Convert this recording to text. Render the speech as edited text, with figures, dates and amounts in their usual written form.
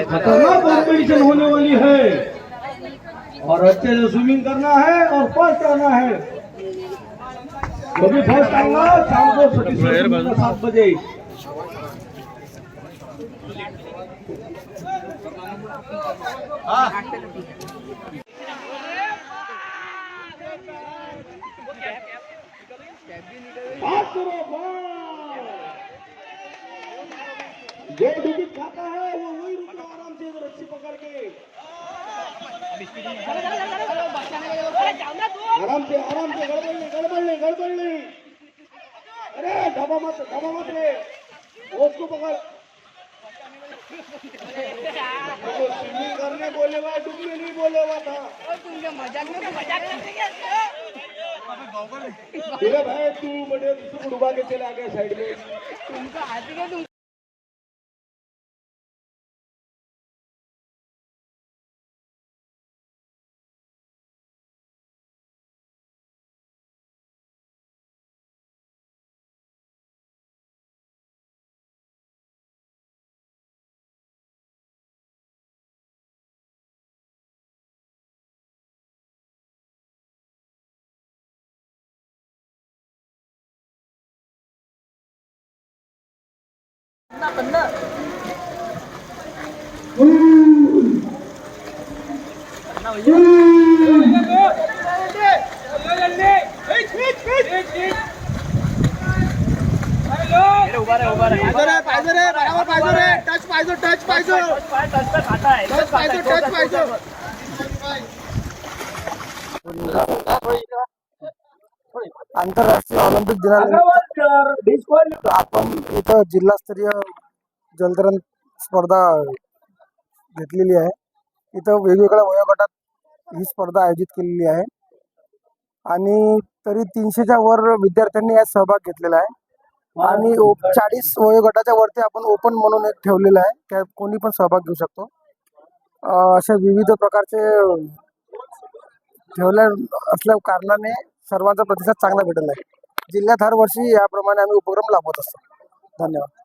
खतरनाक कॉम्पिटिशन होने वाली है और अच्छे से स्विमिंग करना है और फर्स्ट आना है। कभी फर्स्ट आऊंगा शाम को 7 बजे। जो डुबकी खाता है वो वही रुको आराम से रस्सी पकड़ के। आराम से गड़बड़ नहीं। अरे दबा मत ले, उसको पकड़। स्विमिंग करने बोले हुआ, डूबने नहीं बोले हुआ था। तेरा भाई तू बड़े उसको डुबा के चला गया साइड में। तुमको आती है तुम। आंतरराष्ट्रीय ऑलिम्पिक दिनानिमित्त आपण इथं जिल्हास्तरीय जलतरण स्पर्धा घेतलेली आहे। इथं वेगवेगळ्या वयोगटात ही स्पर्धा आयोजित केलेली आहे आणि तरी 300च्या वर विद्यार्थ्यांनी यात सहभाग घेतलेला आहे आणि 40 वयोगटाच्या वरती आपण ओपन म्हणून एक ठेवलेलं आहे, त्यात कोणी पण सहभाग घेऊ शकतो। अशा विविध प्रकारचे ठेवल्या असल्या कारणाने सर्वांचा प्रतिसाद चांगला भेटला आहे। जिल्ह्यात हर वर्षी याप्रमाणे आम्ही उपक्रम राबवत असतो। धन्यवाद।